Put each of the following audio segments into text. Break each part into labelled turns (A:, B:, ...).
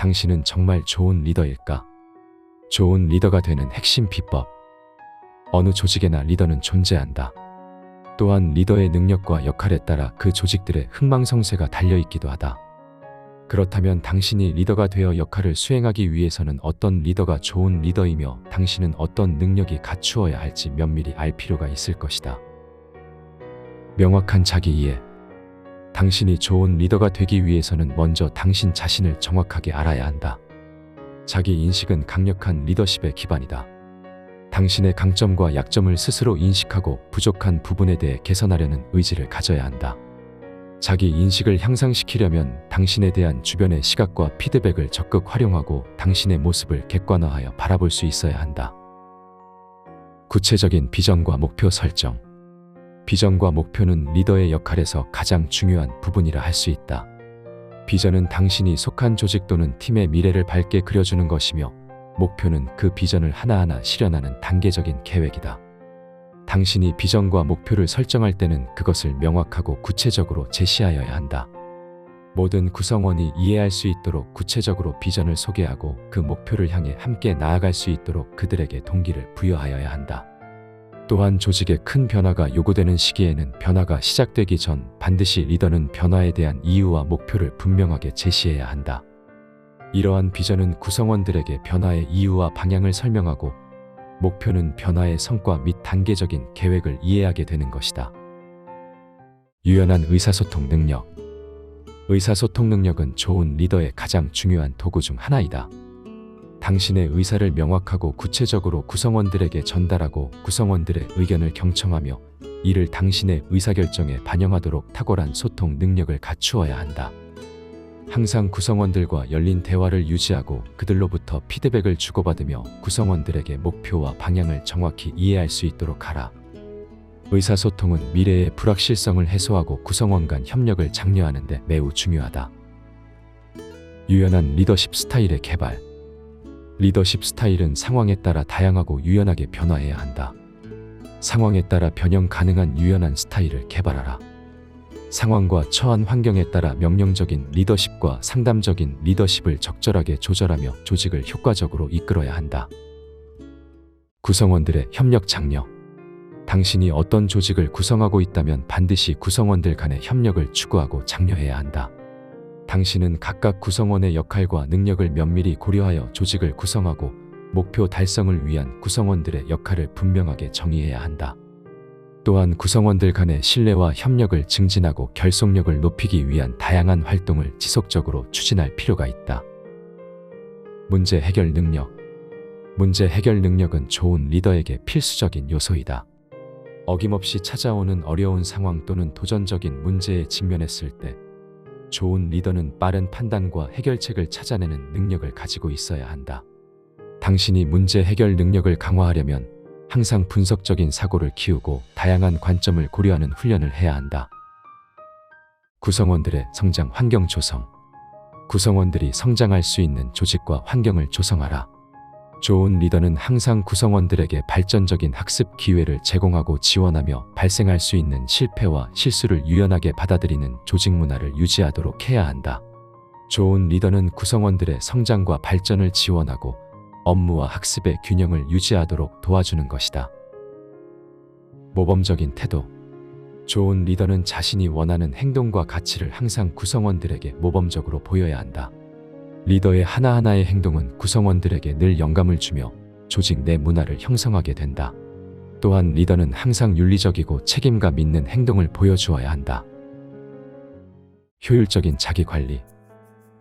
A: 당신은 정말 좋은 리더일까? 좋은 리더가 되는 핵심 비법. 어느 조직에나 리더는 존재한다. 또한 리더의 능력과 역할에 따라 그 조직들의 흥망성쇠가 달려있기도 하다. 그렇다면 당신이 리더가 되어 역할을 수행하기 위해서는 어떤 리더가 좋은 리더이며 당신은 어떤 능력이 갖추어야 할지 면밀히 알 필요가 있을 것이다. 명확한 자기 이해. 당신이 좋은 리더가 되기 위해서는 먼저 당신 자신을 정확하게 알아야 한다. 자기 인식은 강력한 리더십의 기반이다. 당신의 강점과 약점을 스스로 인식하고 부족한 부분에 대해 개선하려는 의지를 가져야 한다. 자기 인식을 향상시키려면 당신에 대한 주변의 시각과 피드백을 적극 활용하고 당신의 모습을 객관화하여 바라볼 수 있어야 한다. 구체적인 비전과 목표 설정. 비전과 목표는 리더의 역할에서 가장 중요한 부분이라 할 수 있다. 비전은 당신이 속한 조직 또는 팀의 미래를 밝게 그려주는 것이며 목표는 그 비전을 하나하나 실현하는 단계적인 계획이다. 당신이 비전과 목표를 설정할 때는 그것을 명확하고 구체적으로 제시하여야 한다. 모든 구성원이 이해할 수 있도록 구체적으로 비전을 소개하고 그 목표를 향해 함께 나아갈 수 있도록 그들에게 동기를 부여하여야 한다. 또한 조직에 큰 변화가 요구되는 시기에는 변화가 시작되기 전 반드시 리더는 변화에 대한 이유와 목표를 분명하게 제시해야 한다. 이러한 비전은 구성원들에게 변화의 이유와 방향을 설명하고 목표는 변화의 성과 및 단계적인 계획을 이해하게 되는 것이다. 유연한 의사소통 능력. 의사소통 능력은 좋은 리더의 가장 중요한 도구 중 하나이다. 당신의 의사를 명확하고 구체적으로 구성원들에게 전달하고 구성원들의 의견을 경청하며 이를 당신의 의사결정에 반영하도록 탁월한 소통 능력을 갖추어야 한다. 항상 구성원들과 열린 대화를 유지하고 그들로부터 피드백을 주고받으며 구성원들에게 목표와 방향을 정확히 이해할 수 있도록 하라. 의사소통은 미래의 불확실성을 해소하고 구성원 간 협력을 장려하는 데 매우 중요하다. 유연한 리더십 스타일의 개발. 리더십 스타일은 상황에 따라 다양하고 유연하게 변화해야 한다. 상황에 따라 변형 가능한 유연한 스타일을 개발하라. 상황과 처한 환경에 따라 명령적인 리더십과 상담적인 리더십을 적절하게 조절하며 조직을 효과적으로 이끌어야 한다. 구성원들의 협력 장려. 당신이 어떤 조직을 구성하고 있다면 반드시 구성원들 간의 협력을 추구하고 장려해야 한다. 당신은 각각 구성원의 역할과 능력을 면밀히 고려하여 조직을 구성하고 목표 달성을 위한 구성원들의 역할을 분명하게 정의해야 한다. 또한 구성원들 간의 신뢰와 협력을 증진하고 결속력을 높이기 위한 다양한 활동을 지속적으로 추진할 필요가 있다. 문제 해결 능력. 문제 해결 능력은 좋은 리더에게 필수적인 요소이다. 어김없이 찾아오는 어려운 상황 또는 도전적인 문제에 직면했을 때 좋은 리더는 빠른 판단과 해결책을 찾아내는 능력을 가지고 있어야 한다. 당신이 문제 해결 능력을 강화하려면 항상 분석적인 사고를 키우고 다양한 관점을 고려하는 훈련을 해야 한다. 구성원들의 성장 환경 조성. 구성원들이 성장할 수 있는 조직과 환경을 조성하라. 좋은 리더는 항상 구성원들에게 발전적인 학습 기회를 제공하고 지원하며 발생할 수 있는 실패와 실수를 유연하게 받아들이는 조직 문화를 유지하도록 해야 한다. 좋은 리더는 구성원들의 성장과 발전을 지원하고 업무와 학습의 균형을 유지하도록 도와주는 것이다. 모범적인 태도. 좋은 리더는 자신이 원하는 행동과 가치를 항상 구성원들에게 모범적으로 보여야 한다. 리더의 하나하나의 행동은 구성원들에게 늘 영감을 주며 조직 내 문화를 형성하게 된다. 또한 리더는 항상 윤리적이고 책임감 있는 행동을 보여주어야 한다. 효율적인 자기관리.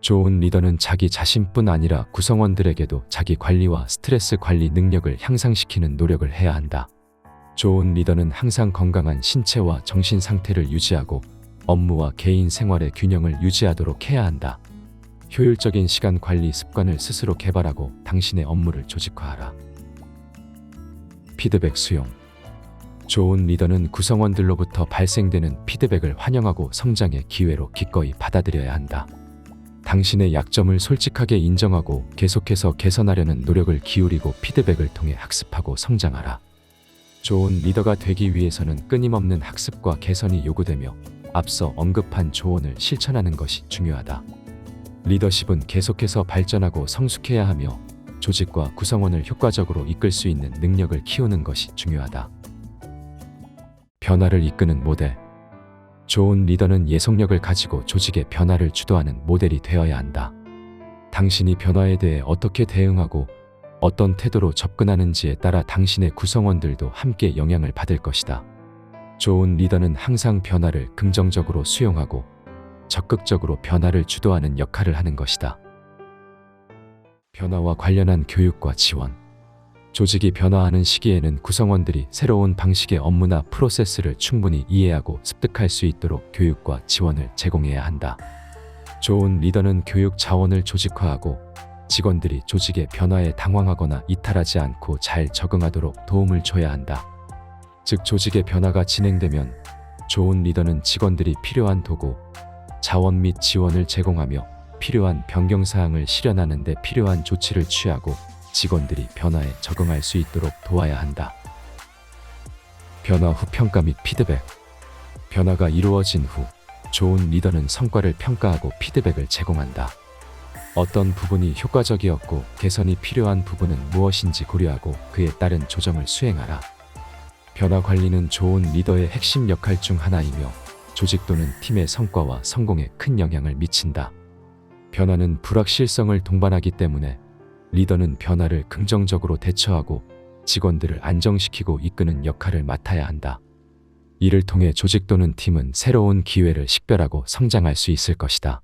A: 좋은 리더는 자기 자신뿐 아니라 구성원들에게도 자기 관리와 스트레스 관리 능력을 향상시키는 노력을 해야 한다. 좋은 리더는 항상 건강한 신체와 정신 상태를 유지하고 업무와 개인 생활의 균형을 유지하도록 해야 한다. 효율적인 시간 관리 습관을 스스로 개발하고 당신의 업무를 조직화하라. 피드백 수용. 좋은 리더는 구성원들로부터 발생되는 피드백을 환영하고 성장의 기회로 기꺼이 받아들여야 한다. 당신의 약점을 솔직하게 인정하고 계속해서 개선하려는 노력을 기울이고 피드백을 통해 학습하고 성장하라. 좋은 리더가 되기 위해서는 끊임없는 학습과 개선이 요구되며 앞서 언급한 조언을 실천하는 것이 중요하다. 리더십은 계속해서 발전하고 성숙해야 하며 조직과 구성원을 효과적으로 이끌 수 있는 능력을 키우는 것이 중요하다. 변화를 이끄는 모델. 좋은 리더는 예속력을 가지고 조직의 변화를 주도하는 모델이 되어야 한다. 당신이 변화에 대해 어떻게 대응하고 어떤 태도로 접근하는지에 따라 당신의 구성원들도 함께 영향을 받을 것이다. 좋은 리더는 항상 변화를 긍정적으로 수용하고 적극적으로 변화를 주도하는 역할을 하는 것이다. 변화와 관련한 교육과 지원. 조직이 변화하는 시기에는 구성원들이 새로운 방식의 업무나 프로세스를 충분히 이해하고 습득할 수 있도록 교육과 지원을 제공해야 한다. 좋은 리더는 교육 자원을 조직화하고 직원들이 조직의 변화에 당황하거나 이탈하지 않고 잘 적응하도록 도움을 줘야 한다. 즉, 조직의 변화가 진행되면 좋은 리더는 직원들이 필요한 도구, 자원 및 지원을 제공하며 필요한 변경 사항을 실현하는 데 필요한 조치를 취하고 직원들이 변화에 적응할 수 있도록 도와야 한다. 변화 후 평가 및 피드백. 변화가 이루어진 후 좋은 리더는 성과를 평가하고 피드백을 제공한다. 어떤 부분이 효과적이었고 개선이 필요한 부분은 무엇인지 고려하고 그에 따른 조정을 수행하라. 변화 관리는 좋은 리더의 핵심 역할 중 하나이며 조직 또는 팀의 성과와 성공에 큰 영향을 미친다. 변화는 불확실성을 동반하기 때문에 리더는 변화를 긍정적으로 대처하고 직원들을 안정시키고 이끄는 역할을 맡아야 한다. 이를 통해 조직 또는 팀은 새로운 기회를 식별하고 성장할 수 있을 것이다.